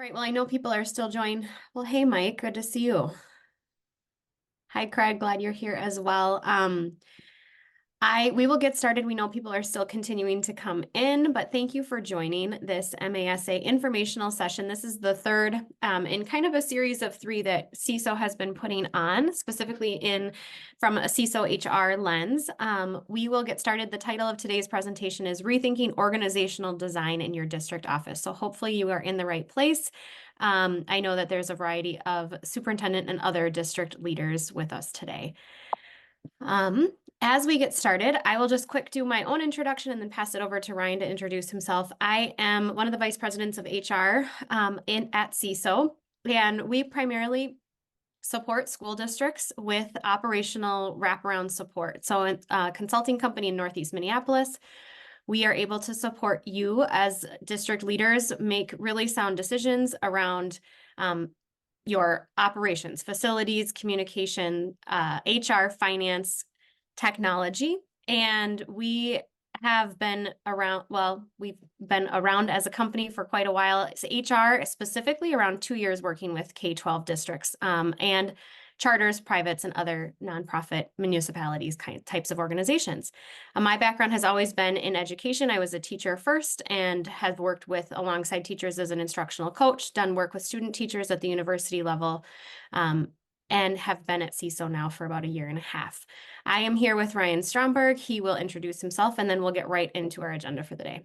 right, well, I know people are still joined. Well, hey, Mike, good to see you. Hi, Craig, glad you're here as well. We will get started. We know people are still continuing to come in, but thank you for joining this MASA informational session. This is the third in kind of a series of three that CESO has been putting on, specifically from a CESO HR lens. We will get started. The title of today's presentation is Rethinking Organizational Design in Your District Office. So hopefully you are in the right place. I know that there's a variety of superintendent and other district leaders with us today. As we get started, I will just quick do my own introduction and then pass it over to Ryan to introduce himself. I am one of the vice presidents of HR at CESO, and we primarily support school districts with operational wraparound support. So a consulting company in Northeast Minneapolis, we are able to support you as district leaders make really sound decisions around your operations, facilities, communication, HR, finance, technology. And we have been around, we've been around as a company for quite a while. It's HR, specifically around 2 years working with K-12 districts and charters, privates, and other nonprofit municipalities types of organizations. My background has always been in education. I was a teacher first and have worked alongside teachers as an instructional coach, done work with student teachers at the university level, and have been at CESO now for about 1.5 years. I am here with Ryan Stromberg. He will introduce himself, and then we'll get right into our agenda for the day.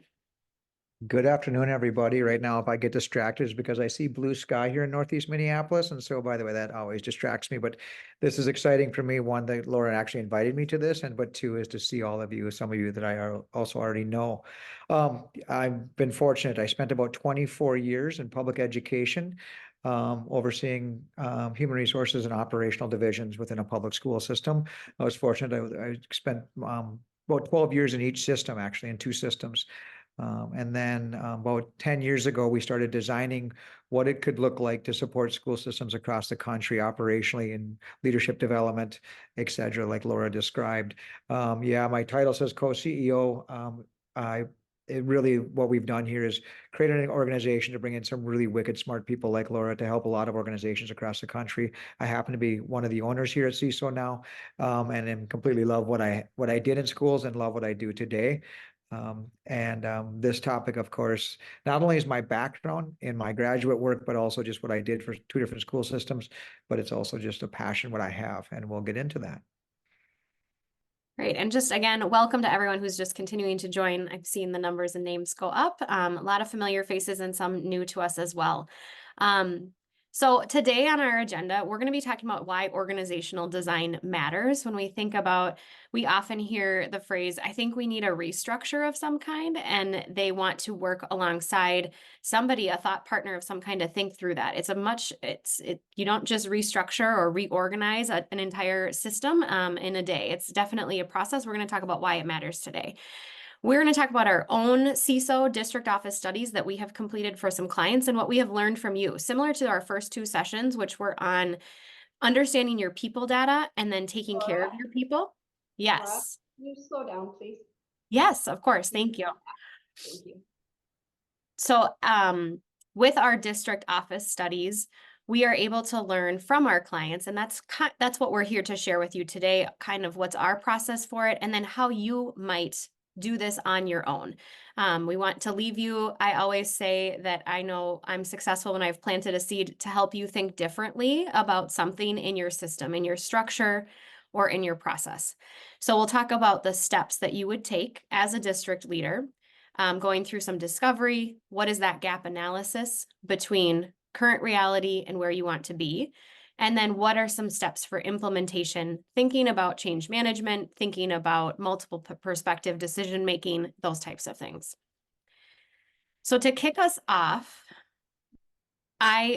Good afternoon, everybody. Right now, if I get distracted, it's because I see blue sky here in Northeast Minneapolis. And so, by the way, that always distracts me. But this is exciting for me. One, that Laura actually invited me to this. But two, is to see all of you, some of you that I also already know. I've been fortunate. I spent about 24 years in public education, overseeing human resources and operational divisions within a public school system. I was fortunate. I spent about 12 years in each system, actually, in 2 systems. And then about 10 years ago, we started designing what it could look like to support school systems across the country operationally in leadership development, et cetera, like Laura described. My title says co-CEO. What we've done here is create an organization to bring in some really wicked smart people like Laura to help a lot of organizations across the country. I happen to be one of the owners here at CESO now, and am completely love what I did in schools and love what I do today. This topic, of course, not only is my background in my graduate work, but also just what I did for 2 different school systems, but it's also just a passion what I have, and we'll get into that. Great. And just again, welcome to everyone who's just continuing to join. I've seen the numbers and names go up. A lot of familiar faces and some new to us as well. So today on our agenda, we're going to be talking about why organizational design matters. When we think about, we often hear the phrase, I think we need a restructure of some kind, and they want to work alongside somebody, a thought partner of some kind, to think through that. You don't just restructure or reorganize an entire system in a day. It's definitely a process. We're going to talk about why it matters today. We're going to talk about our own CESO district office studies that we have completed for some clients and what we have learned from you, similar to our first 2 sessions, which were on understanding your people data and then taking care of your people. Yes. Can you slow down, please? Yes, of course. Thank you. Thank you. So with our district office studies, we are able to learn from our clients, and that's what we're here to share with you today, kind of what's our process for it, and then how you might do this on your own. We want to leave you. I always say that I know I'm successful when I've planted a seed to help you think differently about something in your system, in your structure, or in your process. So we'll talk about the steps that you would take as a district leader, going through some discovery. What is that gap analysis between current reality and where you want to be? And then what are some steps for implementation, thinking about change management, thinking about multiple perspective decision-making, those types of things. So to kick us off,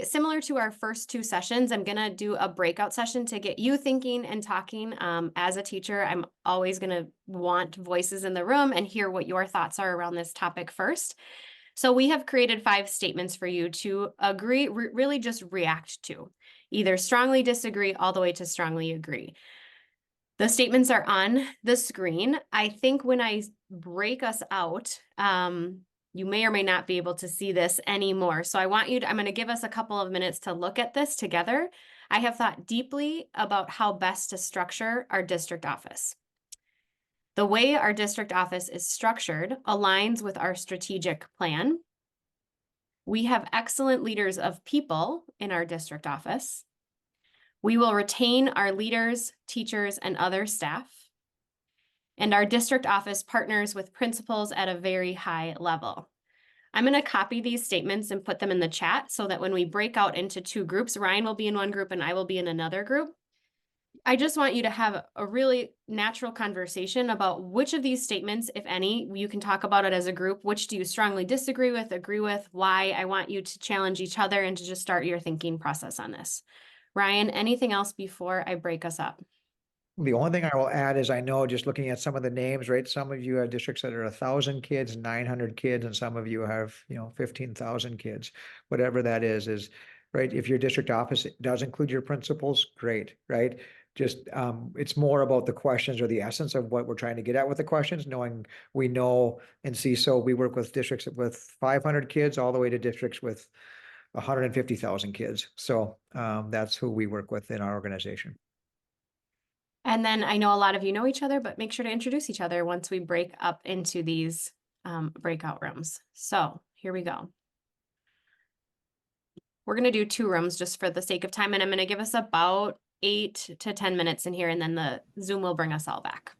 similar to our first 2 sessions, I'm going to do a breakout session to get you thinking and talking. As a teacher, I'm always going to want voices in the room and hear what your thoughts are around this topic first. So we have created 5 statements for you to agree, really just react to. Either strongly disagree all the way to strongly agree. The statements are on the screen. I think when I break us out, You may or may not be able to see this anymore. So I want you to, I'm going to give us a couple of minutes to look at this together. I have thought deeply about how best to structure our district office. The way our district office is structured aligns with our strategic plan. We have excellent leaders of people in our district office. We will retain our leaders, teachers, and other staff. And our district office partners with principals at a very high level. I'm going to copy these statements and put them in the chat so that when we break out into two groups, Ryan will be in one group and I will be in another group. I just want you to have a really natural conversation about which of these statements, if any, you can talk about it as a group. Which do you strongly disagree with, agree with, why? I want you to challenge each other and to just start your thinking process on this. Ryan, anything else before I break us up? The only thing I will add is I know just looking at some of the names, right? Some of you have districts that are 1,000 kids, 900 kids, and some of you have, 15,000 kids, whatever that is, right? If your district office does include your principals, great, right? Just, it's more about the questions or the essence of what we're trying to get at with the questions, knowing we know in CESO, we work with districts with 500 kids all the way to districts with 150,000 kids. So, that's who we work with in our organization. And then I know a lot of you know each other, but make sure to introduce each other once we break up into these breakout rooms. So here we go. We're going to do 2 rooms just for the sake of time, and I'm going to give us about 8 to 10 minutes in here, and then the Zoom will bring us all back.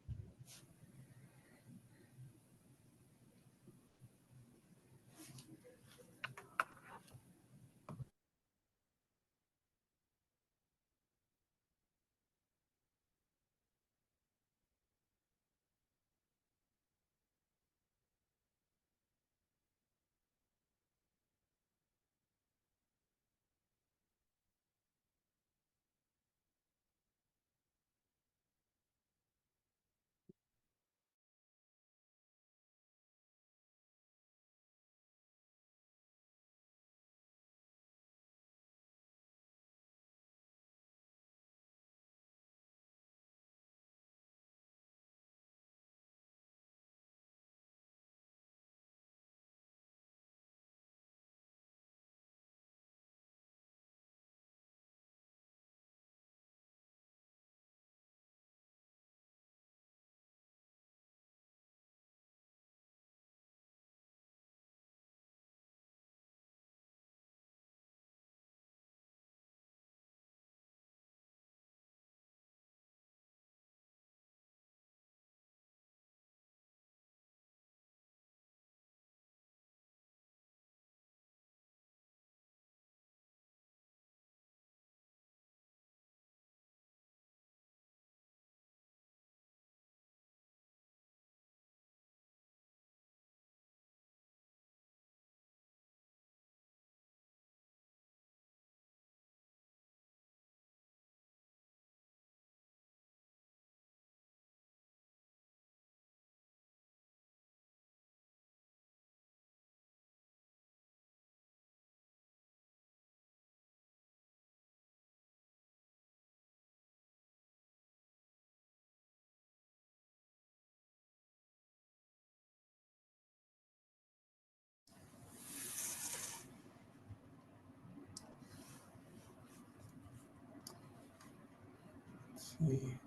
See.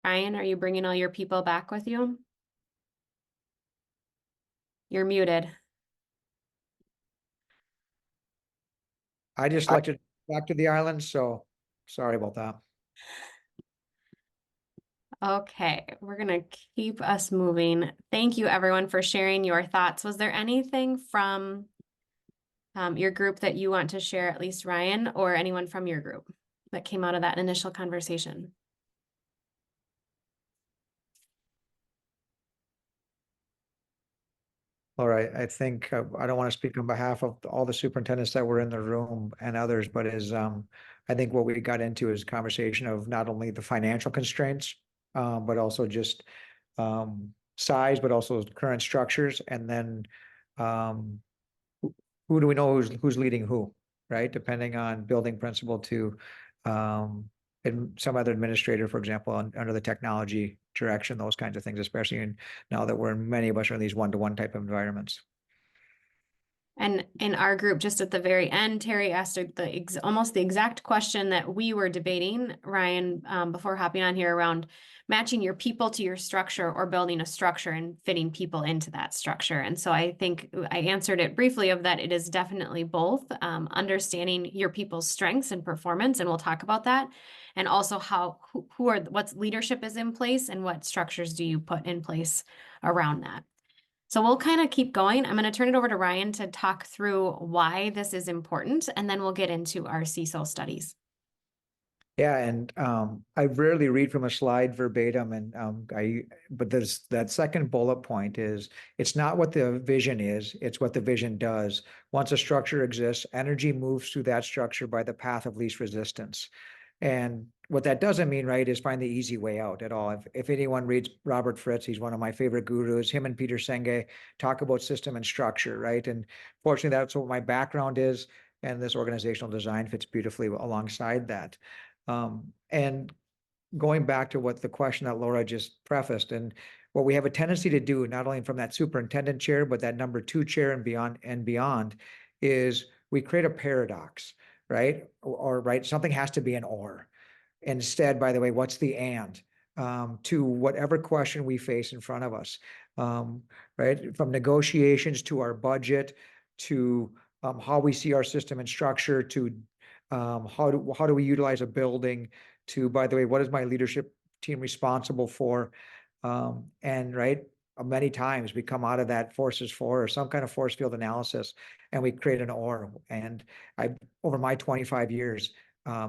Ryan, are you bringing all your people back with you? You're muted. I just selected back to the island, so sorry about that. Okay, we're gonna keep us moving. Thank you, everyone, for sharing your thoughts. Was there anything from your group that you want to share, at least Ryan, or anyone from your group that came out of that initial conversation? All right, I think I don't want to speak on behalf of all the superintendents that were in the room and others, but I think what we got into is conversation of not only the financial constraints, but also just size, but also current structures, and then um, who do we know who's leading who, right? Depending on building principal to and some other administrator, for example, under the technology direction, those kinds of things, especially now that many of us are in these one-to-one type of environments. And in our group, just at the very end, Terry asked almost the exact question that we were debating, Ryan, before hopping on here, around matching your people to your structure or building a structure and fitting people into that structure. And so I think I answered it briefly of that it is definitely both, understanding your people's strengths and performance, and we'll talk about that, and also what leadership is in place and what structures do you put in place around that. So we'll kind of keep going. I'm going to turn it over to Ryan to talk through why this is important, and then we'll get into our CESO studies. Yeah, and I rarely read from a slide verbatim, and but there's that second bullet point is it's not what the vision is, it's what the vision does. Once a structure exists, energy moves through that structure by the path of least resistance. And what that doesn't mean, right, is find the easy way out at all. If anyone reads Robert Fritz, he's one of my favorite gurus. Him and Peter Senge talk about system and structure, right? And fortunately, that's what my background is, and this organizational design fits beautifully alongside that. And going back to what the question that Laura just prefaced, and what we have a tendency to do, not only from that superintendent chair, but that number 2 chair and beyond, is we create a paradox, right? Or right, something has to be an or. Instead, by the way, what's the and? To whatever question we face in front of us, right? From negotiations to our budget, to how we see our system and structure, to how do we utilize a building, to, by the way, what is my leadership team responsible for? And right, many times we come out of that forces for or some kind of force field analysis, and we create an or. And over my 25 years,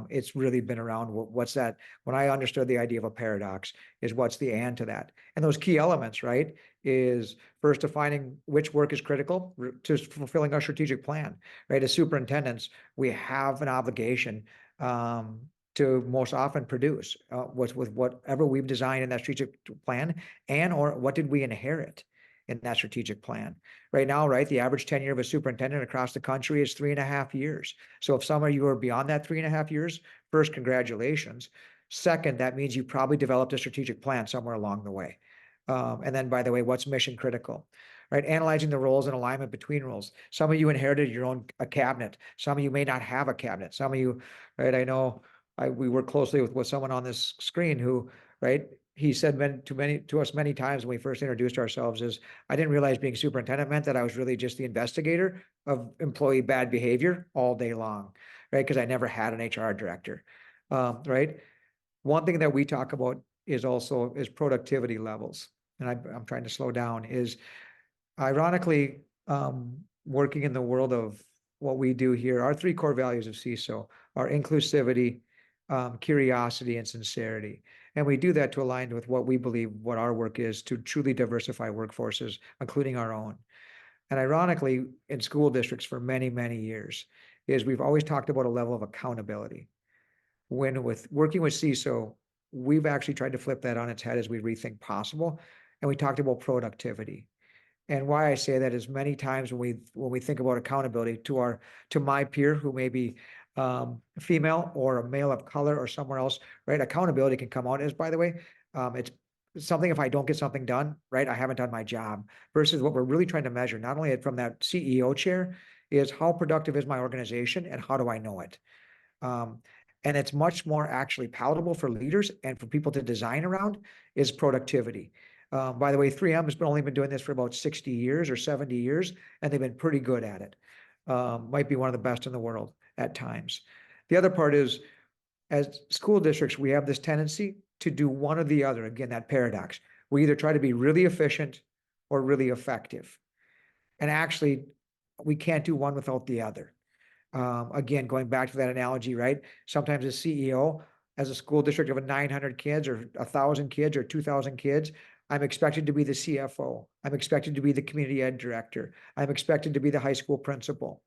it's really been around what's that? When I understood the idea of a paradox, is what's the and to that? And those key elements, right, is first defining which work is critical to fulfilling our strategic plan, right? As superintendents, we have an obligation to most often produce with whatever we've designed in that strategic plan, and or what did we inherit in that strategic plan. Right now, right, the average tenure of a superintendent across the country is 3.5 years. So if some of you are beyond that 3.5 years, first, congratulations. Second, that means you probably developed a strategic plan somewhere along the way. And then, by the way, what's mission critical? Right, analyzing the roles and alignment between roles. Some of you inherited your own cabinet. Some of you may not have a cabinet. Some of you, right, I know we work closely with someone on this screen who, right, he said to us many times when we first introduced ourselves is, I didn't realize being superintendent meant that I was really just the investigator of employee bad behavior all day long, right? Because I never had an HR director, right? One thing that we talk about is productivity levels, and I'm trying to slow down, is ironically, working in the world of what we do here, our 3 core values of CESO are inclusivity, curiosity, and sincerity. And we do that to align with what we believe what our work is to truly diversify workforces, including our own. And ironically, in school districts for many, many years, is we've always talked about a level of accountability. When with working with CESO, we've actually tried to flip that on its head as we rethink possible. And we talked about productivity. And why I say that is many times when we think about accountability to my peer who may be female or a male of color or somewhere else, right? Accountability can come out as, by the way, it's something if I don't get something done, right, I haven't done my job, versus what we're really trying to measure, not only from that CEO chair, is how productive is my organization and how do I know it? and it's much more actually palatable for leaders and for people to design around, is productivity. By the way, 3M has only been doing this for about 60 years or 70 years, and they've been pretty good at it. Might be one of the best in the world at times. The other part is, as school districts, we have this tendency to do one or the other. Again, that paradox. We either try to be really efficient or really effective. And actually, we can't do one without the other. Again, going back to that analogy, right? Sometimes a CEO, as a school district of 900 kids or 1,000 kids or 2,000 kids, I'm expected to be the CFO. I'm expected to be the community ed director. I'm expected to be the high school principal.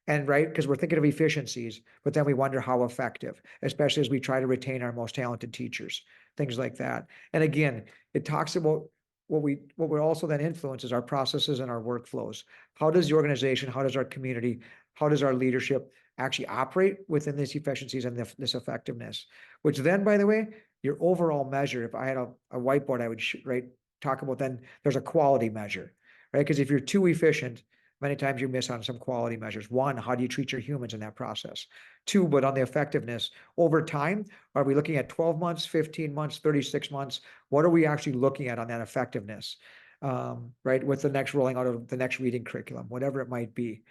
And right, because we're thinking of efficiencies, but then we wonder how effective, especially as we try to retain our most talented teachers, things like that. And again, it talks about what we're also then influences our processes and our workflows. How does the organization, how does our community, how does our leadership actually operate within these efficiencies and this effectiveness? Which then, by the way, your overall measure, if I had a whiteboard, I would talk about, then there's a quality measure, right? Because if you're too efficient, many times you miss on some quality measures. One, how do you treat your humans in that process? Two, but on the effectiveness over time, are we looking at 12 months, 15 months, 36 months? What are we actually looking at on that effectiveness? Right, with the next rolling out of the next reading curriculum, whatever it might be.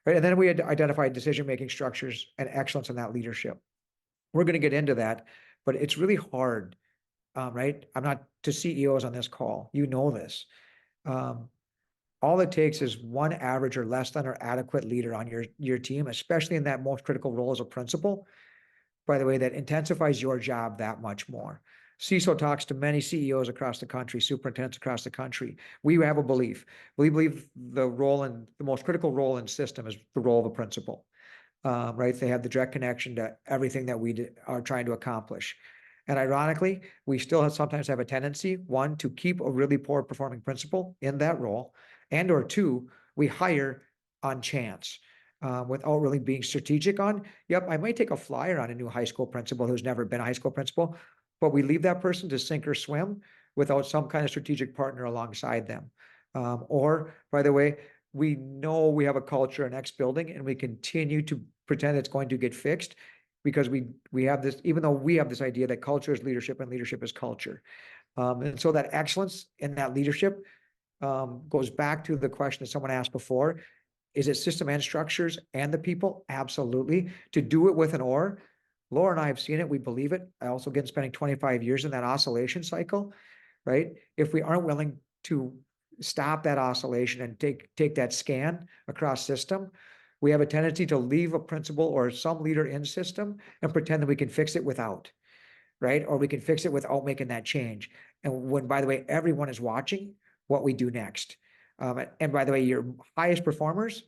Right, and then we had identified decision-making structures and excellence in that leadership. We're going to get into that, but it's really hard, right? I'm not to CEOs on this call. You know this. All it takes is one average or less than or adequate leader on your team, especially in that most critical role as a principal, by the way, that intensifies your job that much more. CESO talks to many CEOs across the country, superintendents across the country. We have a belief. We believe the most critical role in system is the role of a principal, right? They have the direct connection to everything that we are trying to accomplish. And ironically, we still sometimes have a tendency, one, to keep a really poor performing principal in that role, and or two, we hire on chance without really being strategic on, yep, I might take a flyer on a new high school principal who's never been a high school principal, but we leave that person to sink or swim without some kind of strategic partner alongside them. Or, by the way, we know we have a culture in X building and we continue to pretend it's going to get fixed because we have this, even though we have this idea that culture is leadership and leadership is culture. And so that excellence in that leadership goes back to the question that someone asked before. Is it system and structures and the people? Absolutely. To do it with an or. Laura and I have seen it. We believe it. I also, again, spending 25 years in that oscillation cycle, right? If we aren't willing to stop that oscillation and take that scan across system, we have a tendency to leave a principal or some leader in system and pretend that we can fix it without, right? Or we can fix it without making that change. And when, by the way, everyone is watching what we do next. And by the way, your highest performers,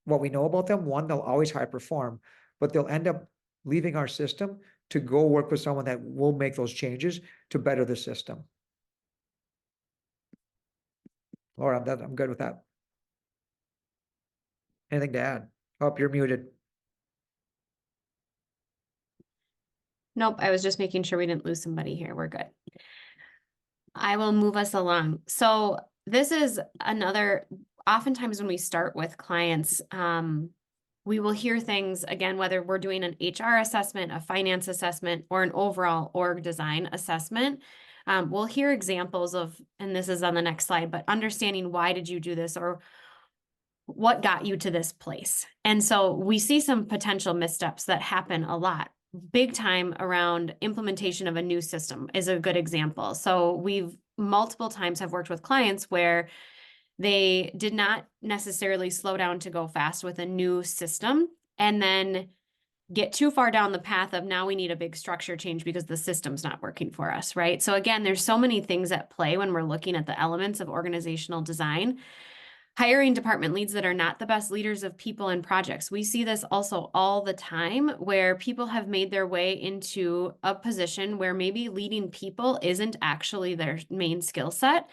what we know about them, one, they'll always high perform, but they'll end up leaving our system to go work with someone that will make those changes to better the system. Laura, I'm good with that. Anything to add? Oh, you're muted. Nope, I was just making sure we didn't lose somebody here. We're good. I will move us along. So this is another, oftentimes when we start with clients, we will hear things, again, whether we're doing an HR assessment, a finance assessment, or an overall org design assessment. We'll hear examples of, and this is on the next slide, but understanding why did you do this or what got you to this place. And so we see some potential missteps that happen a lot. Big time around implementation of a new system is a good example. So we've multiple times have worked with clients where they did not necessarily slow down to go fast with a new system and then get too far down the path of now we need a big structure change because the system's not working for us, right? So again, there's so many things at play when we're looking at the elements of organizational design. Hiring department leads that are not the best leaders of people and projects. We see this also all the time where people have made their way into a position where maybe leading people isn't actually their main skill set.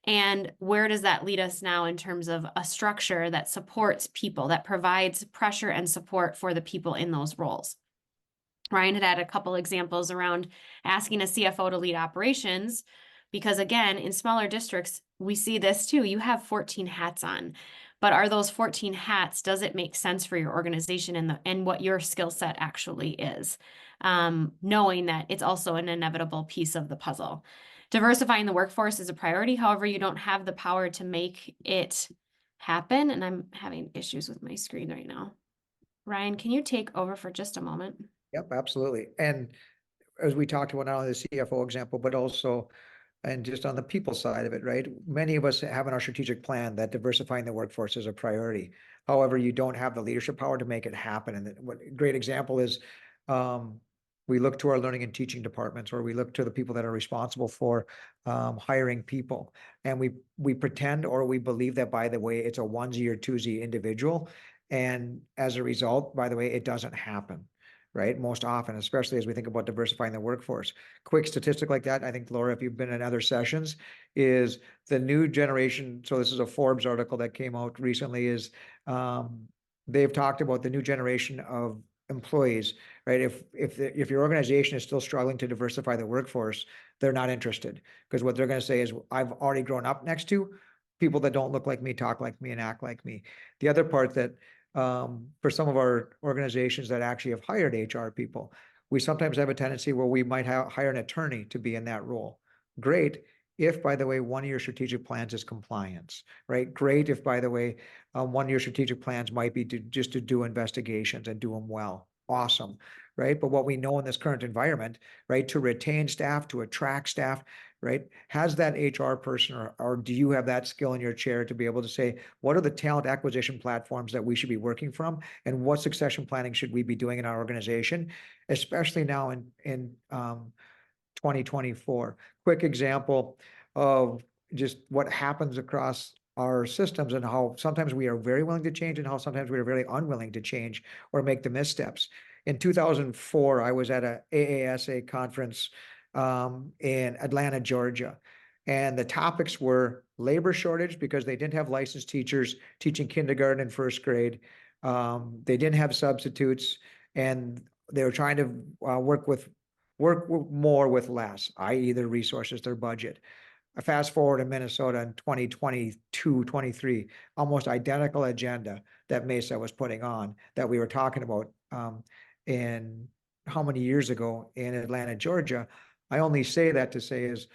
And where does that lead us now in terms of a structure that supports people, that provides pressure and support for the people in those roles? Ryan had a couple examples around asking a CFO to lead operations, because again, in smaller districts, we see this too. You have 14 hats on. But are those 14 hats, does it make sense for your organization and what your skill set actually is? Knowing that it's also an inevitable piece of the puzzle. Diversifying the workforce is a priority. However, you don't have the power to make it happen. And I'm having issues with my screen right now. Ryan, can you take over for just a moment? Yep, absolutely. And as we talked about, not only the CFO example, but also, and just on the people side of it, right? Many of us have in our strategic plan that diversifying the workforce is a priority. However, you don't have the leadership power to make it happen. And what a great example is, we look to our learning and teaching departments, or we look to the people that are responsible for hiring people, and we pretend, or we believe that, by the way, it's a onesie or twosie individual, and as a result, by the way, it doesn't happen. Right, most often, especially as we think about diversifying the workforce. Quick statistic like that, I think, Laura, if you've been in other sessions, is the new generation. So this is a Forbes article that came out recently. Is they've talked about the new generation of employees, right? If your organization is still struggling to diversify the workforce, they're not interested, because what they're going to say is, I've already grown up next to people that don't look like me, talk like me, and act like me. The other part that for some of our organizations that actually have hired HR people, we sometimes have a tendency where we might hire an attorney to be in that role. Great. If, by the way, one of your strategic plans is compliance, right? Great. If, by the way, one of your strategic plans might be just to do investigations and do them well. Awesome, right? But what we know in this current environment, right, to retain staff, to attract staff, right, has that HR person, or do you have that skill in your chair to be able to say, what are the talent acquisition platforms that we should be working from, and what succession planning should we be doing in our organization, especially now in 2024. Quick example of just what happens across our systems, and how sometimes we are very willing to change, and how sometimes we are very unwilling to change or make the missteps. In 2004, I was at a AASA conference in Atlanta, Georgia. And the topics were labor shortage, because they didn't have licensed teachers teaching kindergarten and first grade. They didn't have substitutes, and they were trying to work more with less, i.e. their resources, their budget. Fast forward in Minnesota in 2022, 23, almost identical agenda that Mesa was putting on, that we were talking about in how many years ago in Atlanta, Georgia. I only say that to say is,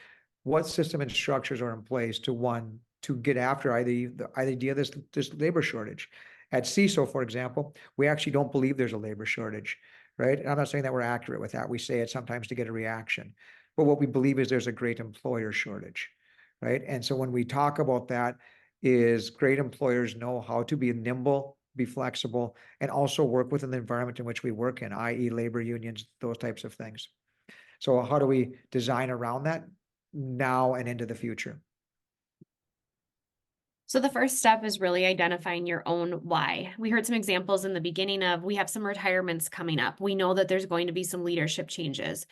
what system and structures are in place to get after the idea of this labor shortage. At CESO, for example, we actually don't believe there's a labor shortage, right? And I'm not saying that we're accurate with that. We say it sometimes to get a reaction. But what we believe is there's a great employer shortage, right? And so when we talk about that, is great employers know how to be nimble, be flexible, and also work within the environment in which we work in, i.e. labor unions, those types of things. So how do we design around that now and into the future? So the first step is really identifying your own why. We heard some examples in the beginning of, we have some retirements coming up. We know that there's going to be some leadership changes.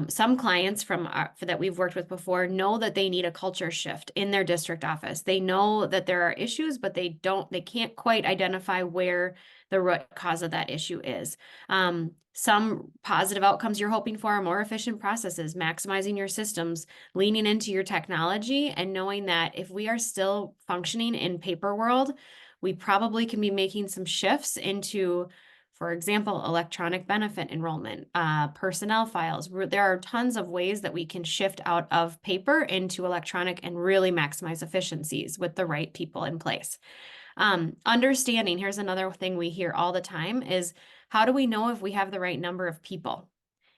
Some clients that we've worked with before know that they need a culture shift in their district office. They know that there are issues, but they can't quite identify where the root cause of that issue is. Some positive outcomes you're hoping for are more efficient processes, maximizing your systems, leaning into your technology, and knowing that if we are still functioning in paper world, we probably can be making some shifts into, for example, electronic benefit enrollment, personnel files. There are tons of ways that we can shift out of paper into electronic and really maximize efficiencies with the right people in place. Understanding, here's another thing we hear all the time, is how do we know if we have the right number of people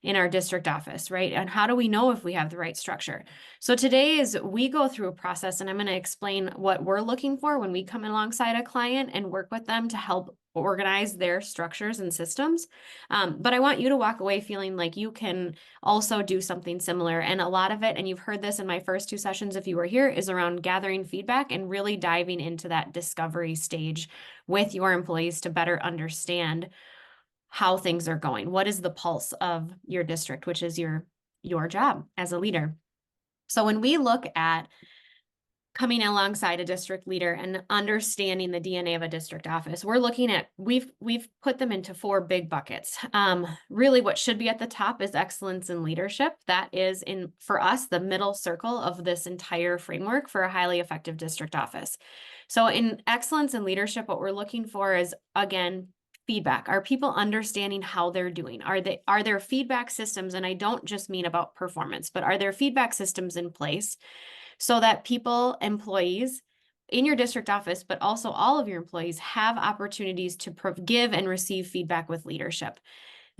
in our district office, right? And how do we know if we have the right structure? So today is we go through a process, and I'm going to explain what we're looking for when we come alongside a client and work with them to help organize their structures and systems. But I want you to walk away feeling like you can also do something similar. And a lot of it, and you've heard this in my first two sessions if you were here, is around gathering feedback and really diving into that discovery stage with your employees to better understand how things are going. What is the pulse of your district, which is your job as a leader. So when we look at coming alongside a district leader and understanding the DNA of a district office. We're looking at, we've put them into 4 big buckets. Really what should be at the top is excellence in leadership. That is for us, the middle circle of this entire framework for a highly effective district office. So in excellence in leadership, what we're looking for is, again, feedback. Are people understanding how they're doing? Are there feedback systems? And I don't just mean about performance, but are there feedback systems in place so that people, employees in your district office, but also all of your employees have opportunities to give and receive feedback with leadership.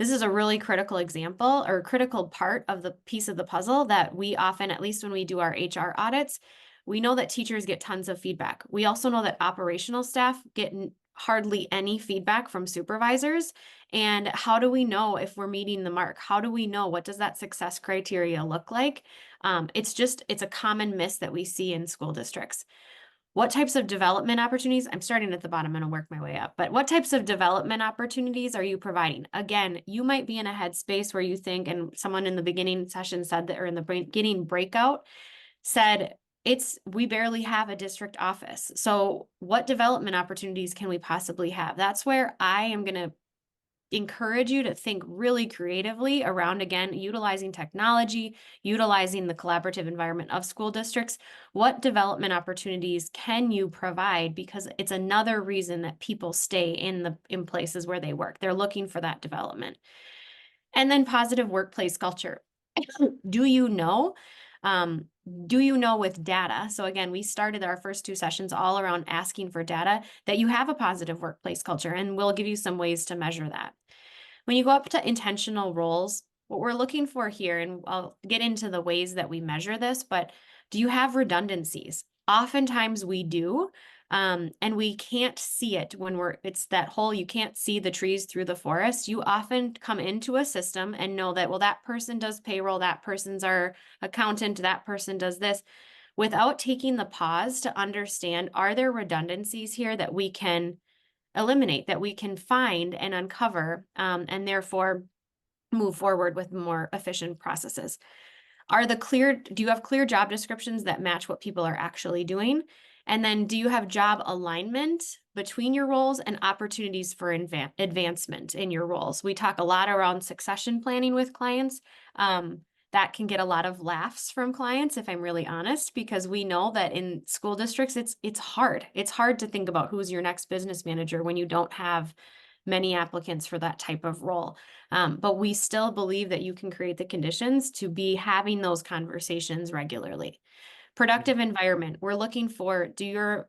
This is a really critical example or critical part of the piece of the puzzle that we often, at least when we do our HR audits, we know that teachers get tons of feedback. We also know that operational staff get hardly any feedback from supervisors. And how do we know if we're meeting the mark? How do we know what does that success criteria look like? It's a common miss that we see in school districts. What types of development opportunities? I'm starting at the bottom and I'll work my way up, but what types of development opportunities are you providing? Again, you might be in a headspace where you think, and someone in the beginning session said that, or in the beginning breakout said, we barely have a district office. So what development opportunities can we possibly have? That's where I am going to encourage you to think really creatively around, again, utilizing technology, utilizing the collaborative environment of school districts. What development opportunities can you provide? Because it's another reason that people stay in places where they work. They're looking for that development. And then positive workplace culture. Do you know with data? So again, we started our first 2 sessions all around asking for data that you have a positive workplace culture, and we'll give you some ways to measure that. When you go up to intentional roles, what we're looking for here, and I'll get into the ways that we measure this, but do you have redundancies? Oftentimes we do, and we can't see it when it's that whole, you can't see the trees through the forest. You often come into a system and know that, well, that person does payroll, that person's our accountant, that person does this, without taking the pause to understand, are there redundancies here that we can eliminate, that we can find and uncover, and therefore move forward with more efficient processes? Do you have clear job descriptions that match what people are actually doing? And then do you have job alignment between your roles and opportunities for advancement in your roles? We talk a lot around succession planning with clients. That can get a lot of laughs from clients, if I'm really honest, because we know that in school districts, it's hard. It's hard to think about who's your next business manager when you don't have many applicants for that type of role. But we still believe that you can create the conditions to be having those conversations regularly. Productive environment. We're looking for, the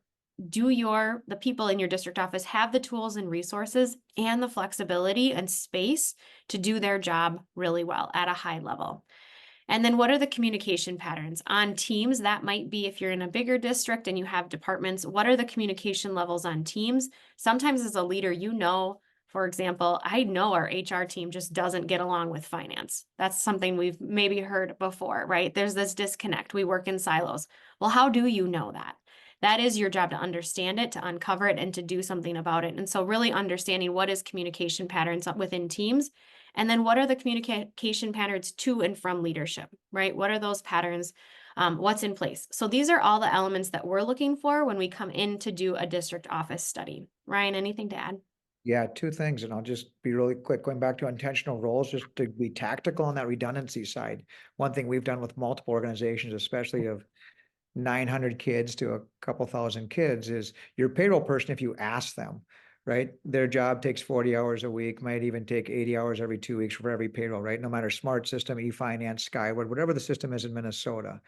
people in your district office have the tools and resources and the flexibility and space to do their job really well at a high level? And then what are the communication patterns on teams? That might be if you're in a bigger district and you have departments, what are the communication levels on teams? Sometimes as a leader, for example, I know our HR team just doesn't get along with finance. That's something we've maybe heard before, right? There's this disconnect. We work in silos. Well, how do you know that? That is your job, to understand it, to uncover it, and to do something about it. And so really understanding what is communication patterns within teams. And then what are the communication patterns to and from leadership, right? What are those patterns? What's in place? So these are all the elements that we're looking for when we come in to do a district office study. Ryan, anything to add? Yeah, 2 things, and I'll just be really quick, going back to intentional roles, just to be tactical on that redundancy side. One thing we've done with multiple organizations, especially of 900 kids to a couple thousand kids, is your payroll person, if you ask them, right? Their job takes 40 hours a week, might even take 80 hours every 2 weeks for every payroll, right? No matter smart system, e-finance, Skyward, whatever the system is in Minnesota,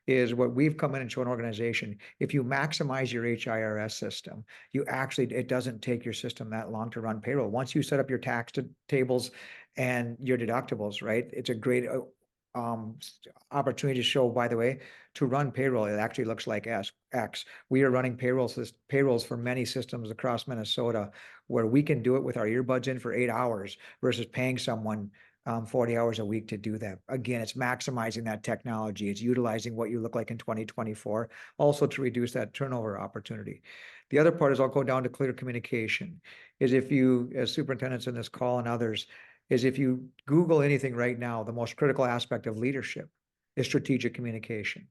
is what we've come in and show an organization. If you maximize your HIRS system, it doesn't take your system that long to run payroll. Once you set up your tax tables and your deductibles, right? It's a great opportunity to show, by the way, to run payroll, it actually looks like X. We are running payrolls for many systems across Minnesota where we can do it with our earbuds in for 8 hours versus paying someone 40 hours a week to do that. Again, it's maximizing that technology. It's utilizing what you look like in 2024, also to reduce that turnover opportunity. The other part is, I'll go down to clear communication, is if you, as superintendents in this call and others, is if you Google anything right now, the most critical aspect of leadership is strategic communication.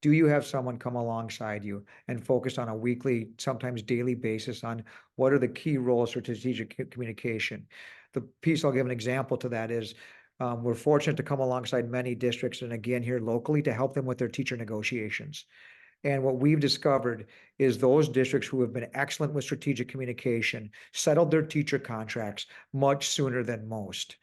Do you have someone come alongside you and focus on a weekly, sometimes daily basis on what are the key roles for strategic communication? The piece I'll give an example to that is we're fortunate to come alongside many districts and again here locally to help them with their teacher negotiations. And what we've discovered is those districts who have been excellent with strategic communication settled their teacher contracts much sooner than most.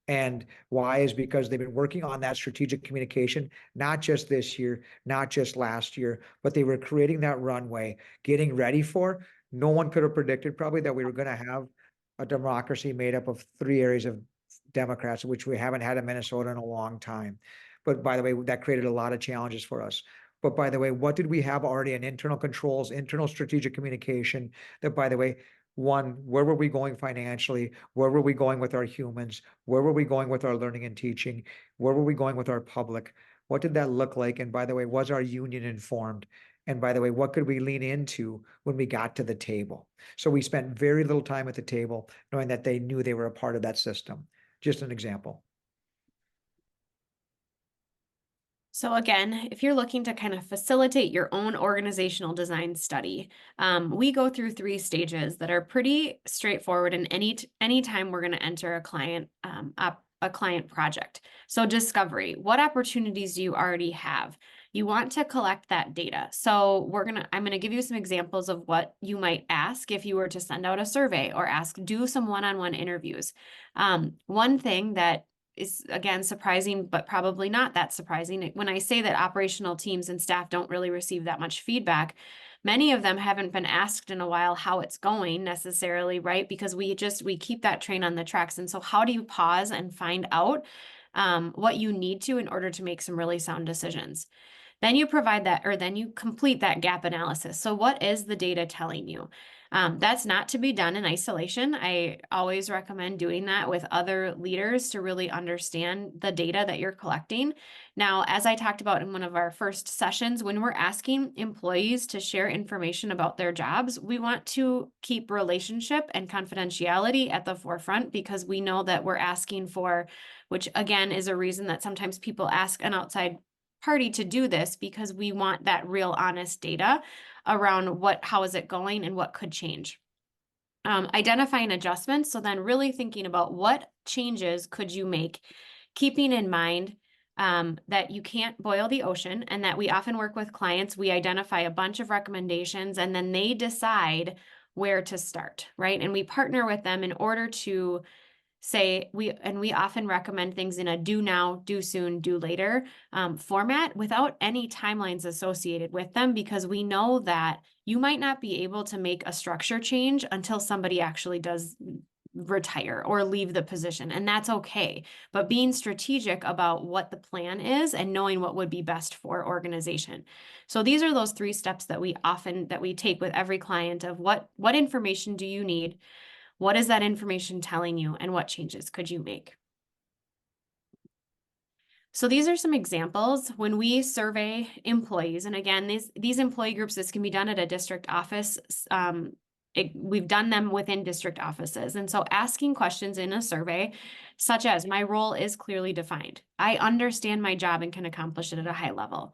And why is because they've been working on that strategic communication, not just this year, not just last year, but they were creating that runway, getting ready for. No one could have predicted probably that we were going to have a democracy made up of 3 areas of Democrats, which we haven't had in Minnesota in a long time. But by the way, that created a lot of challenges for us. But by the way, what did we have already in internal controls, internal strategic communication? That, by the way, one, where were we going financially? Where were we going with our humans? Where were we going with our learning and teaching? Where were we going with our public? What did that look like? And by the way, was our union informed? And by the way, what could we lean into when we got to the table? So we spent very little time at the table knowing that they knew they were a part of that system. Just an example. So again, if you're looking to kind of facilitate your own organizational design study, we go through 3 stages that are pretty straightforward in any time we're going to enter a client project. So discovery, what opportunities do you already have? You want to collect that data. So I'm gonna give you some examples of what you might ask if you were to send out a survey or do some one-on-one interviews. One thing that is again surprising, but probably not that surprising. When I say that operational teams and staff don't really receive that much feedback, many of them haven't been asked in a while how it's going necessarily, right? Because we keep that train on the tracks. And so how do you pause and find out what you need to in order to make some really sound decisions? Then you provide that, or then you complete that gap analysis. So what is the data telling you? That's not to be done in isolation. I always recommend doing that with other leaders to really understand the data that you're collecting. Now, as I talked about in one of our first sessions, when we're asking employees to share information about their jobs, we want to keep relationship and confidentiality at the forefront because we know that we're asking for, which again is a reason that sometimes people ask an outside party to do this because we want that real honest data around how is it going and what could change. Identifying adjustments. So then really thinking about what changes could you make, keeping in mind that you can't boil the ocean and that we often work with clients, we identify a bunch of recommendations and then they decide where to start, right? And we partner with them in order to we often recommend things in a do now, do soon, do later format without any timelines associated with them, because we know that you might not be able to make a structure change until somebody actually does retire or leave the position, and that's okay. But being strategic about what the plan is and knowing what would be best for organization. So these are those 3 steps that we take with every client of what information do you need? What is that information telling you and what changes could you make? So these are some examples when we survey employees. And again, these employee groups, this can be done at a district office. We've done them within district offices. And so asking questions in a survey, such as my role is clearly defined. I understand my job and can accomplish it at a high level.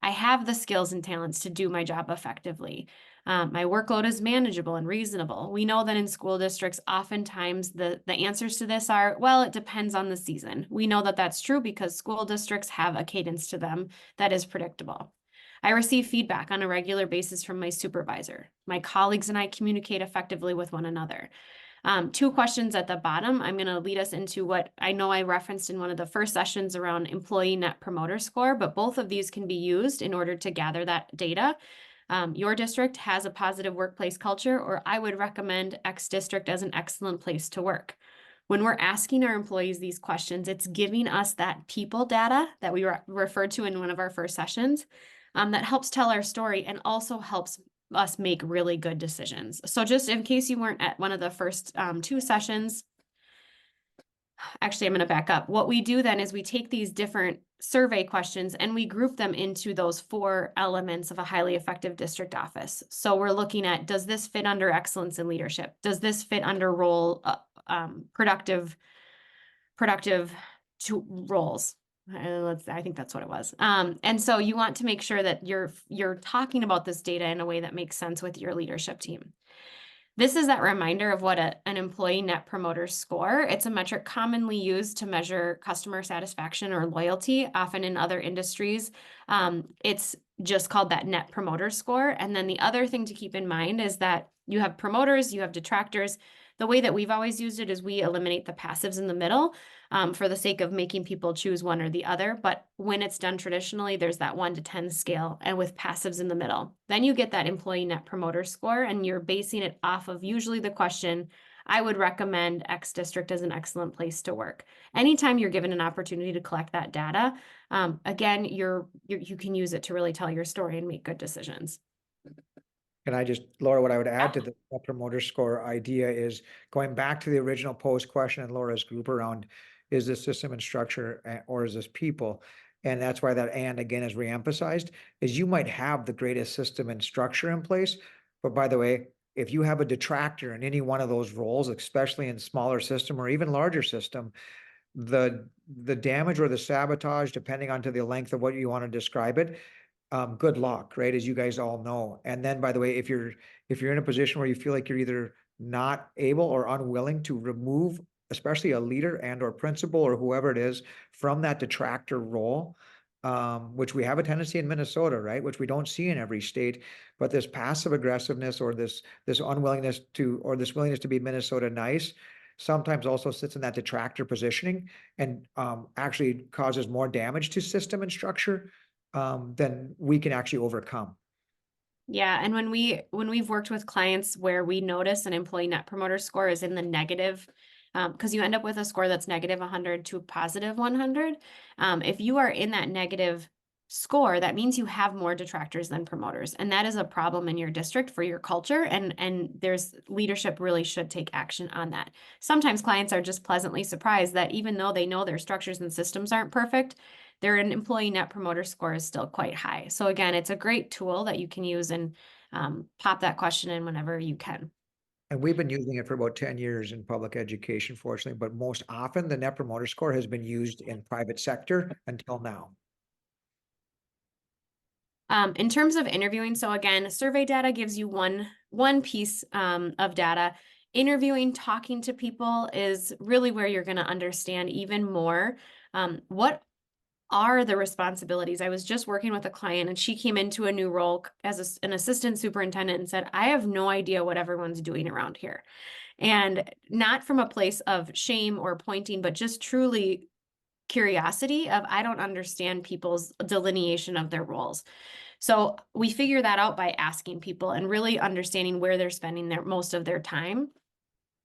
I have the skills and talents to do my job effectively. My workload is manageable and reasonable. We know that in school districts, oftentimes the answers to this are, well, it depends on the season. We know that that's true because school districts have a cadence to them that is predictable. I receive feedback on a regular basis from my supervisor. My colleagues and I communicate effectively with one another. 2 questions at the bottom. I'm going to lead us into what I know I referenced in one of the first sessions around employee net promoter score, but both of these can be used in order to gather that data. Your district has a positive workplace culture, or I would recommend X district as an excellent place to work. When we're asking our employees these questions, it's giving us that people data that we referred to in one of our first sessions that helps tell our story and also helps us make really good decisions. So just in case you weren't at one of the first 2 sessions, actually, I'm going to back up. What we do then is we take these different survey questions and we group them into those 4 elements of a highly effective district office. So we're looking at, does this fit under excellence in leadership? Does this fit under role, productive roles? I think that's what it was. And so you want to make sure that you're talking about this data in a way that makes sense with your leadership team. This is that reminder of what an employee net promoter score. It's a metric commonly used to measure customer satisfaction or loyalty. Often in other industries, it's just called that net promoter score. And then the other thing to keep in mind is that you have promoters, you have detractors. The way that we've always used it is we eliminate the passives in the middle for the sake of making people choose one or the other. But when it's done traditionally, there's that 1 to 10 scale and with passives in the middle. Then you get that employee net promoter score, and you're basing it off of usually the question, I would recommend X district as an excellent place to work. Anytime you're given an opportunity to collect that data, again, you can use it to really tell your story and make good decisions. And I just, Laura, what I would add to the Net Promoter Score idea is going back to the original post question in Laura's group around, is this system and structure or is this people? And that's why that and again is reemphasized, is you might have the greatest system and structure in place. But by the way, if you have a detractor in any one of those roles, especially in smaller system or even larger system, the damage or the sabotage, depending on to the length of what you want to describe it, good luck, right? As you guys all know. And then, by the way, if you're in a position where you feel like you're either not able or unwilling to remove, especially a leader and or principal or whoever it is from that detractor role, which we have a tendency in Minnesota, right? Which we don't see in every state, but this passive aggressiveness or this unwillingness to, or this willingness to be Minnesota nice, sometimes also sits in that detractor positioning and actually causes more damage to system and structure then we can actually overcome. Yeah, and when we've worked with clients where we notice an employee net promoter score is in the negative, because you end up with a score that's negative 100 to positive 100. If you are in that negative score, that means you have more detractors than promoters, and that is a problem in your district for your culture. And there's leadership really should take action on that. Sometimes clients are just pleasantly surprised that even though they know their structures and systems aren't perfect, their employee net promoter score is still quite high. So again, it's a great tool that you can use and pop that question in whenever you can. And we've been using it for about 10 years in public education, fortunately, but most often the Net Promoter Score has been used in private sector until now. In terms of interviewing, so again, survey data gives you one piece of data. Interviewing, talking to people is really where you're going to understand even more what are the responsibilities. I was just working with a client and she came into a new role as an assistant superintendent and said, I have no idea what everyone's doing around here. And not from a place of shame or pointing, but just truly curiosity of, I don't understand people's delineation of their roles. So we figure that out by asking people and really understanding where they're spending most of their time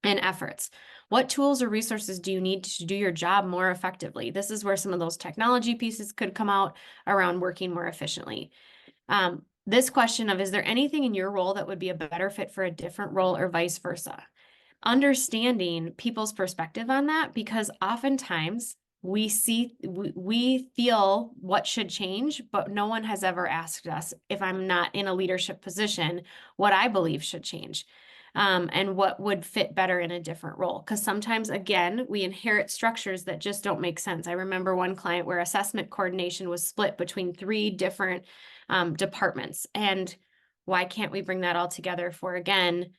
and efforts. What tools or resources do you need to do your job more effectively? This is where some of those technology pieces could come out around working more efficiently. This question of, is there anything in your role that would be a better fit for a different role or vice versa? Understanding people's perspective on that, because oftentimes we feel what should change, but no one has ever asked us, if I'm not in a leadership position, what I believe should change. And what would fit better in a different role. Because sometimes, again, we inherit structures that just don't make sense. I remember one client where assessment coordination was split between 3 different departments. And why can't we bring that all together for, again,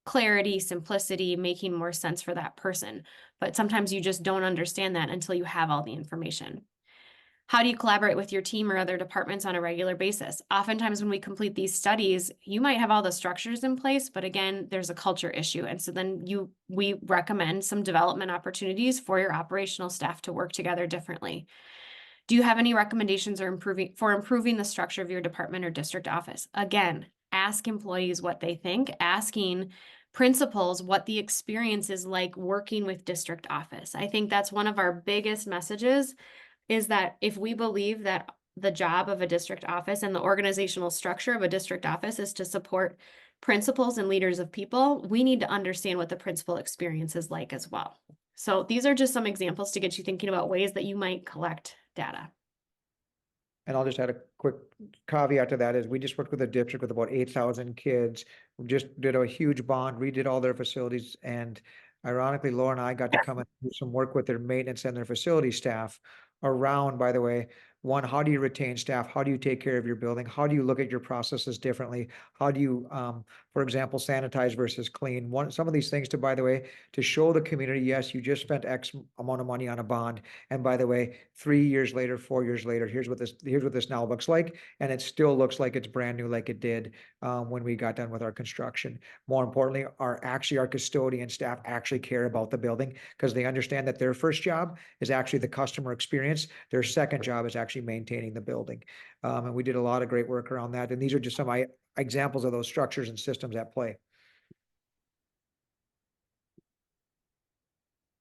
clarity, simplicity, making more sense for that person? But sometimes you just don't understand that until you have all the information. How do you collaborate with your team or other departments on a regular basis? Oftentimes when we complete these studies, you might have all the structures in place, but again, there's a culture issue. And so then we recommend some development opportunities for your operational staff to work together differently. Do you have any recommendations or improving the structure of your department or district office? Again, ask employees what they think, asking principals what the experience is like working with district office. I think that's one of our biggest messages, is that if we believe that the job of a district office and the organizational structure of a district office is to support principals and leaders of people, we need to understand what the principal experience is like as well. So these are just some examples to get you thinking about ways that you might collect data. And I'll just add a quick caveat to that is we just worked with a district with about 8,000 kids. We just did a huge bond, redid all their facilities. And Ironically, Laura and I got to come and do some work with their maintenance and their facility staff around, by the way, one, how do you retain staff? How do you take care of your building? How do you look at your processes differently? How do you, for example, sanitize versus clean? Some of these things to, by the way, to show the community, yes, you just spent X amount of money on a bond. And by the way, 3 years later, 4 years later, here's what this now looks like. And it still looks like it's brand new, like it did when we got done with our construction. More importantly, our custodian staff actually care about the building because they understand that their first job is actually the customer experience. Their second job is actually maintaining the building. And we did a lot of great work around that. And these are just some examples of those structures and systems at play.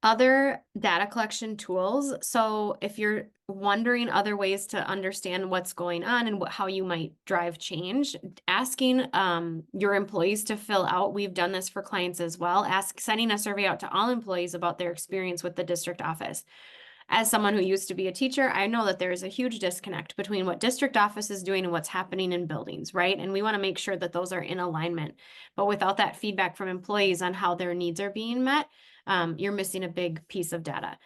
Other data collection tools. So if you're wondering other ways to understand what's going on and how you might drive change, asking your employees to fill out, we've done this for clients as well, sending a survey out to all employees about their experience with the district office. As someone who used to be a teacher, I know that there is a huge disconnect between what district office is doing and what's happening in buildings, right? And we want to make sure that those are in alignment. But without that feedback from employees on how their needs are being met, you're missing a big piece of data.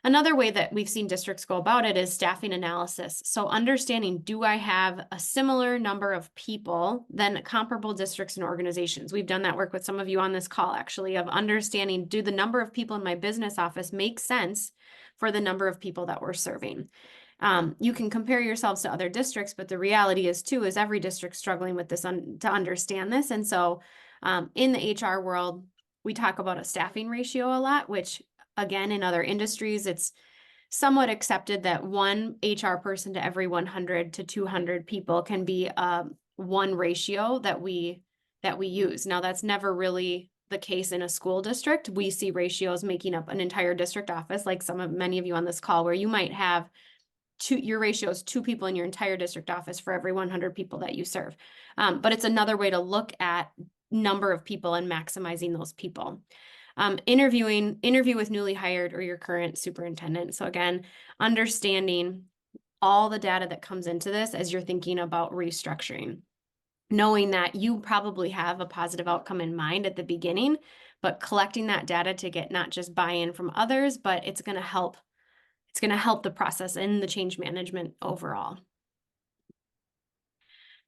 Another way that we've seen districts go about it is staffing analysis. So understanding, do I have a similar number of people than comparable districts and organizations? We've done that work with some of you on this call, actually, of understanding, do the number of people in my business office make sense for the number of people that we're serving? You can compare yourselves to other districts, but the reality is too, is every district struggling with this to understand this. And so in the HR world, we talk about a staffing ratio a lot, which again, in other industries, it's somewhat accepted that one HR person to every 100 to 200 people can be one ratio that we use. Now, that's never really the case in a school district. We see ratios making up an entire district office, like many of you on this call, where you might have your ratio is 2 people in your entire district office for every 100 people that you serve. But it's another way to look at number of people and maximizing those people. Interview with newly hired or your current superintendent. So again, understanding all the data that comes into this as you're thinking about restructuring, knowing that you probably have a positive outcome in mind at the beginning, but collecting that data to get not just buy-in from others, but it's going to help the process and the change management overall.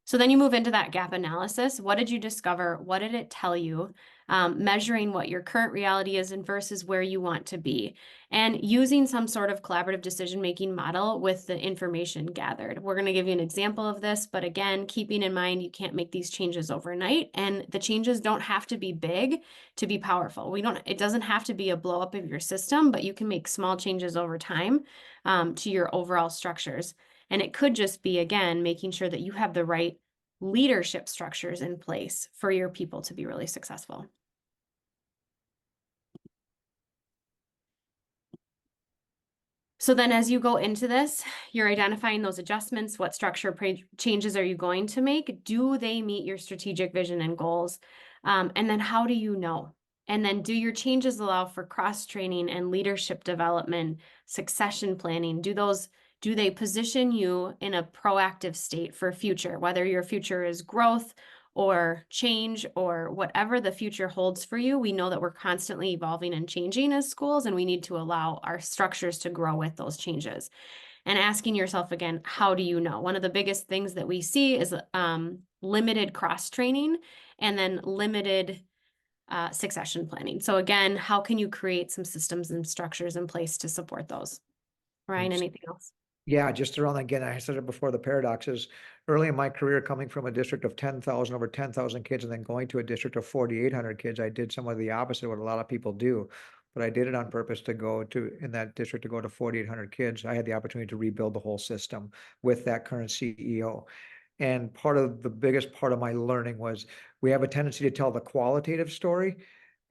So then you move into that gap analysis. What did you discover? What did it tell you? Measuring what your current reality is and versus where you want to be, and using some sort of collaborative decision-making model with the information gathered. We're going to give you an example of this, but again, keeping in mind you can't make these changes overnight, and the changes don't have to be big to be powerful. It doesn't have to be a blow up of your system, but you can make small changes over time to your overall structures. And it could just be, again, making sure that you have the right leadership structures in place for your people to be really successful. So then as you go into this, you're identifying those adjustments. What structure changes are you going to make? Do they meet your strategic vision and goals? And then how do you know? And then do your changes allow for cross-training and leadership development, succession planning? Do they position you in a proactive state for future, whether your future is growth or change or whatever the future holds for you? We know that we're constantly evolving and changing as schools, and we need to allow our structures to grow with those changes. And asking yourself again, how do you know? One of the biggest things that we see is limited cross-training and then limited succession planning. So again, how can you create some systems and structures in place to support those? Ryan, anything else? Yeah, just around again, I said it before, the paradox is early in my career, coming from a district of 10,000, over 10,000 kids, and then going to a district of 4,800 kids, I did somewhat the opposite of what a lot of people do. But I did it on purpose to go to, in that district, to go to 4,800 kids. I had the opportunity to rebuild the whole system with that current CEO. And the biggest part of my learning was we have a tendency to tell the qualitative story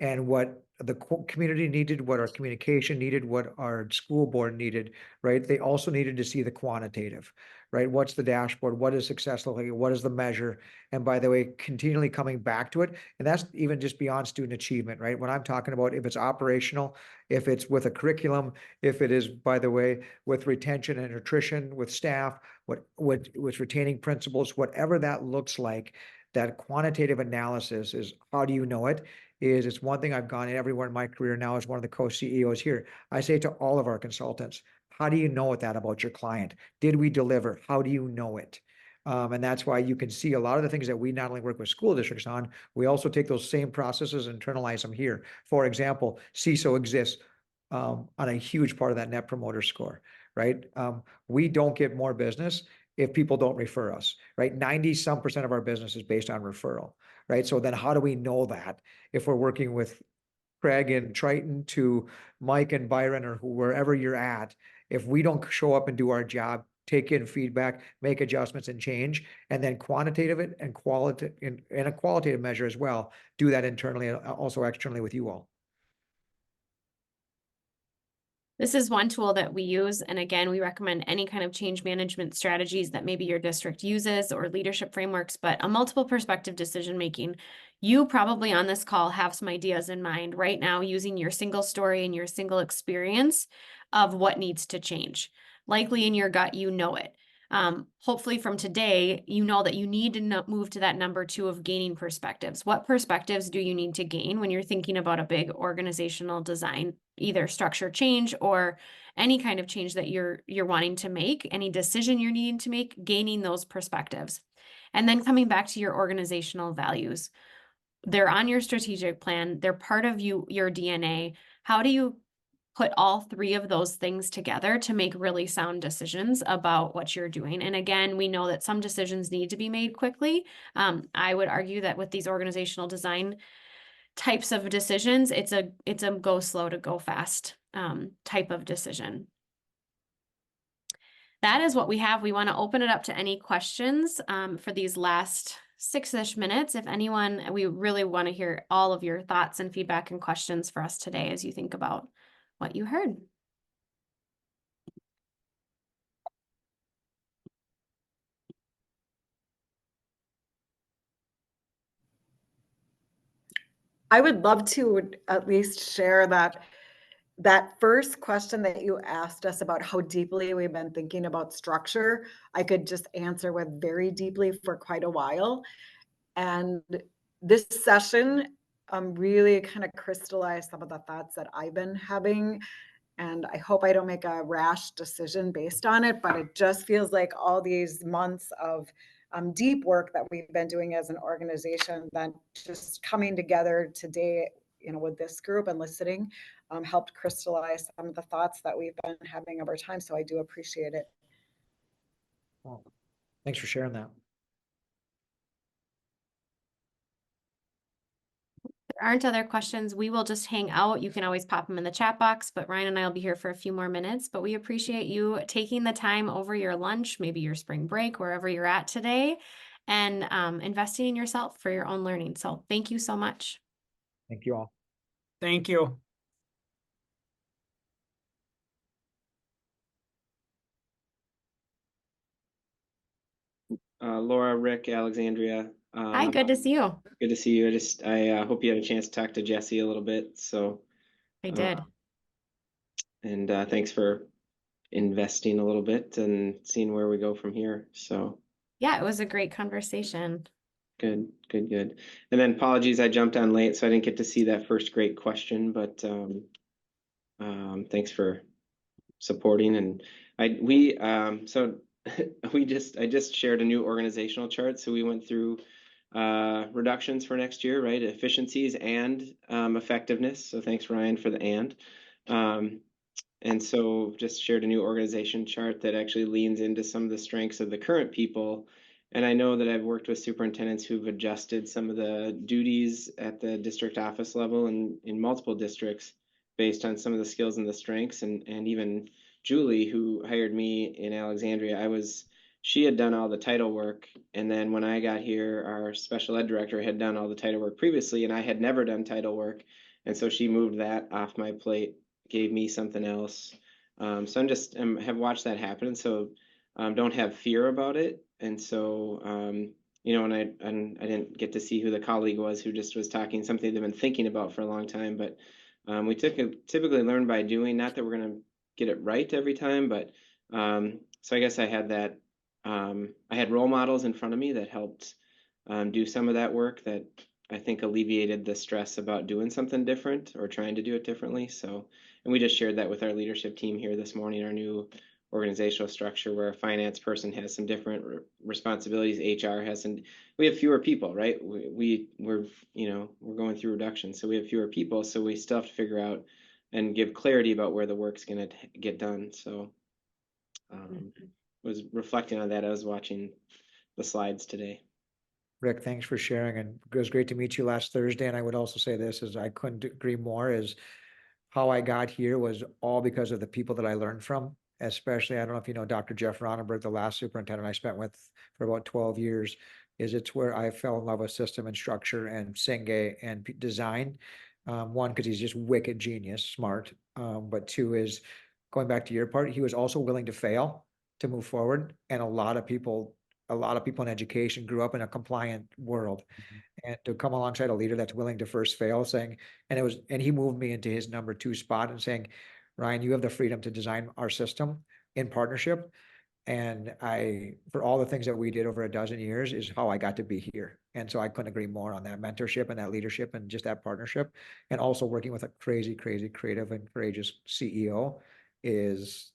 and what the community needed, what our communication needed, what our school board needed, right? They also needed to see the quantitative, right? What's the dashboard? What is success looking like? What is the measure? And by the way, continually coming back to it. And that's even just beyond student achievement, right? When I'm talking about if it's operational, if it's with a curriculum, if it is, by the way, with retention and nutrition, with staff, with retaining principals, whatever that looks like, that quantitative analysis is, how do you know it? is it's one thing I've gone everywhere in my career now as one of the co-CEOs here. I say to all of our consultants, how do you know that about your client? Did we deliver? How do you know it? And that's why you can see a lot of the things that we not only work with school districts on, we also take those same processes and internalize them here. For example, CESO exists on a huge part of that net promoter score, right? We don't get more business if people don't refer us, right? 90% of our business is based on referral, right? So then how do we know that if we're working with Craig and Triton to Mike and Byron or wherever you're at, if we don't show up and do our job, take in feedback, make adjustments and change, and then quantitative it and qualitative in a qualitative measure as well, do that internally and also externally with you all. This is one tool that we use. And again, we recommend any kind of change management strategies that maybe your district uses or leadership frameworks, but a multiple perspective decision making. You probably on this call have some ideas in mind right now using your single story and your single experience of what needs to change. Likely in your gut, you know it. Hopefully from today, you know that you need to move to that number 2 of gaining perspectives. What perspectives do you need to gain when you're thinking about a big organizational design, either structure change or any kind of change that you're wanting to make, any decision you're needing to make, gaining those perspectives. And then coming back to your organizational values. They're on your strategic plan. They're part of your DNA. How do you put all 3 of those things together to make really sound decisions about what you're doing? And again, we know that some decisions need to be made quickly. I would argue that with these organizational design types of decisions, it's a go slow to go fast type of decision. That is what we have. We want to open it up to any questions for these last 6-ish minutes. If anyone, we really want to hear all of your thoughts and feedback and questions for us today as you think about what you heard. I would love to at least share that first question that you asked us about how deeply we've been thinking about structure. I could just answer with very deeply for quite a while. And this session really kind of crystallized some of the thoughts that I've been having. And I hope I don't make a rash decision based on it, but it just feels like all these months of deep work that we've been doing as an organization, that just coming together today, with this group and listening, helped crystallize some of the thoughts that we've been having over time. So I do appreciate it. Well, thanks for sharing that. There aren't other questions. We will just hang out. You can always pop them in the chat box, but Ryan and I will be here for a few more minutes. But we appreciate you taking the time over your lunch, maybe your spring break, wherever you're at today, and investing in yourself for your own learning. So thank you so much. Thank you all. Thank you. Laura, Rick, Alexandria. Hi, good to see you. Good to see you. I hope you had a chance to talk to Jesse a little bit. So I did. And thanks for investing a little bit and seeing where we go from here. So Yeah, it was a great conversation. good. And then apologies, I jumped on late, so I didn't get to see that first great question, but thanks for supporting. And I just shared a new organizational chart. So we went through reductions for next year, right? Efficiencies and effectiveness. So thanks, Ryan, for the and so just shared a new organization chart that actually leans into some of the strengths of the current people. And I know that I've worked with superintendents who've adjusted some of the duties at the district office level and in multiple districts based on some of the skills and the strengths. And even Julie, who hired me in Alexandria, she had done all the title work. And then when I got here, our special ed director had done all the title work previously, and I had never done title work. And so she moved that off my plate, gave me something else. So I'm have watched that happen. So don't have fear about it. And so, and I didn't get to see who the colleague was who just was talking something they've been thinking about for a long time. But we typically learn by doing, not that we're going to get it right every time, but so I guess I had that. I had role models in front of me that helped do some of that work that I think alleviated the stress about doing something different or trying to do it differently. So, and we just shared that with our leadership team here this morning, our new organizational structure where a finance person has some different responsibilities, HR has some, we have fewer people, right? We're, you know, we're going through reduction. So we have fewer people. So we still have to figure out and give clarity about where the work's going to get done. So was reflecting on that. I was watching the slides today. Rick, thanks for sharing, and it was great to meet you last Thursday. And I would also say this, is I couldn't agree more, is how I got here was all because of the people that I learned from, especially, I don't know if you know Dr. Jeff Ronenberg, the last superintendent I spent with for about 12 years, is it's where I fell in love with system and structure and Senge and design. One, because he's just wicked genius, smart. But two is, going back to your part, he was also willing to fail to move forward. And a lot of people in education grew up in a compliant world. And to come alongside a leader that's willing to first fail, saying, and he moved me into his number 2 spot and saying, Ryan, you have the freedom to design our system in partnership. And for all the things that we did over a dozen years is how I got to be here. And so I couldn't agree more on that mentorship and that leadership and just that partnership. And also working with a crazy, crazy creative and courageous CEO is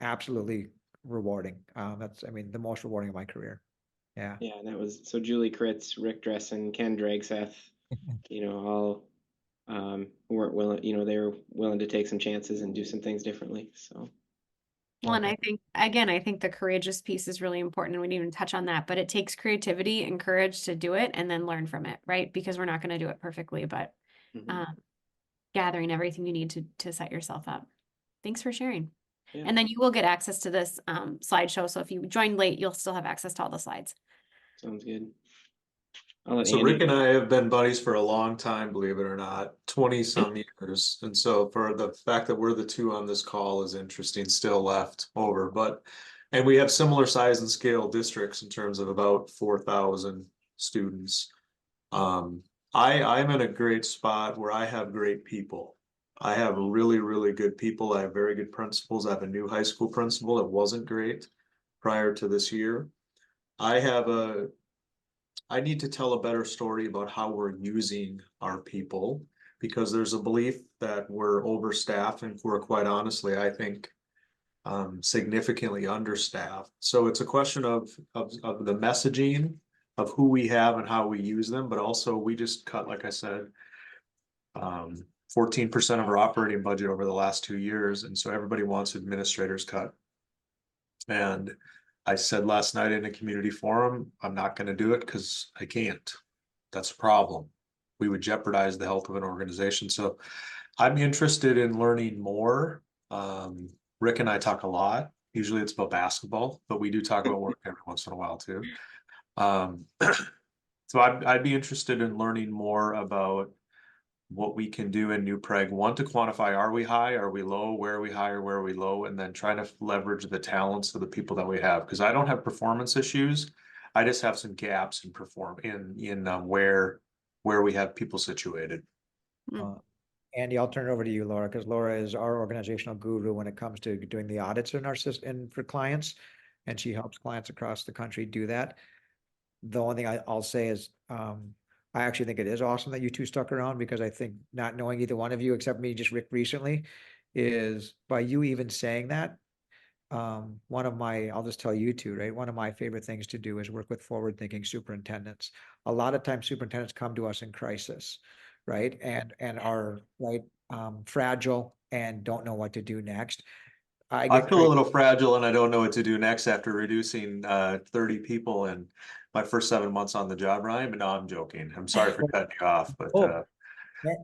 absolutely rewarding. That's, I mean, the most rewarding of my career. Yeah. Yeah, and that was so Julie Kritz, Rick Dressen, Ken Dragseth, you know, all weren't willing, you know, they were willing to take some chances and do some things differently. So Well, and I think, again, I think the courageous piece is really important, and we didn't even touch on that, but it takes creativity and courage to do it and then learn from it, right? Because we're not going to do it perfectly, but gathering everything you need to set yourself up. Thanks for sharing. yeah, And then you will get access to this slideshow. So if you join late, you'll still have access to all the slides. sounds good. I'll let So Andy. Rick and I have been buddies for a long time, believe it or not, 20 some years. And so for the fact that we're the two on this call is interesting, still left over, and we have similar size and scale districts in terms of about 4,000 students. I'm in a great spot where I have great people. I have really, really good people. I have very good principals. I have a new high school principal that wasn't great prior to this year. I need to tell a better story about how we're using our people, because there's a belief that we're overstaffed, and we're, quite honestly, I think, significantly understaffed. So it's a question of the messaging of who we have and how we use them, but also we just cut, like I said, 14% of our operating budget over the last 2 years, and so everybody wants administrators cut. And I said last night in a community forum, I'm not going to do it because I can't. That's a problem. We would jeopardize the health of an organization. So I'm interested in learning more. Rick and I talk a lot. Usually it's about basketball, but we do talk about work every once in a while too. So I'd be interested in learning more about what we can do in New Prague. One, to quantify, are we high, are we low, where are we high or where are we low, and then trying to leverage the talents of the people that we have. Because I don't have performance issues, I just have some gaps in where we have people situated. Andy, I'll turn it over to you, Laura, because Laura is our organizational guru when it comes to doing the audits in our system and for clients, and she helps clients across the country do that. The only thing I'll say is, I actually think it is awesome that you two stuck around, because I think, not knowing either one of you except me, just Rick recently, is by you even saying that, I'll just tell you two, right? One of my favorite things to do is work with forward-thinking superintendents. A lot of times superintendents come to us in crisis, right? And are fragile and don't know what to do next. I feel a little fragile and I don't know what to do next after reducing 30 people in my first 7 months on the job, Ryan. But no, I'm joking. I'm sorry for cutting you off, but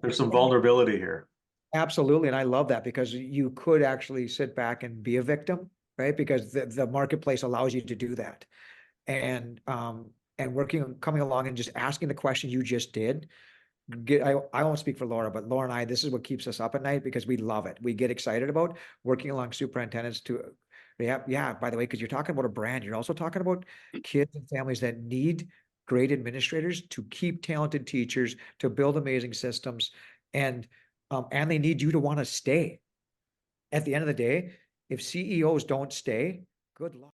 there's some vulnerability here. Absolutely. And I love that, because you could actually sit back and be a victim, right? Because the marketplace allows you to do that. And coming along and just asking the question you just did. I won't speak for Laura, but Laura and I, this is what keeps us up at night, because we love it. We get excited about working along superintendents by the way, because you're talking about a brand, you're also talking about kids and families that need great administrators to keep talented teachers, to build amazing systems, and they need you to want to stay. At the end of the day, if CEOs don't stay, good luck.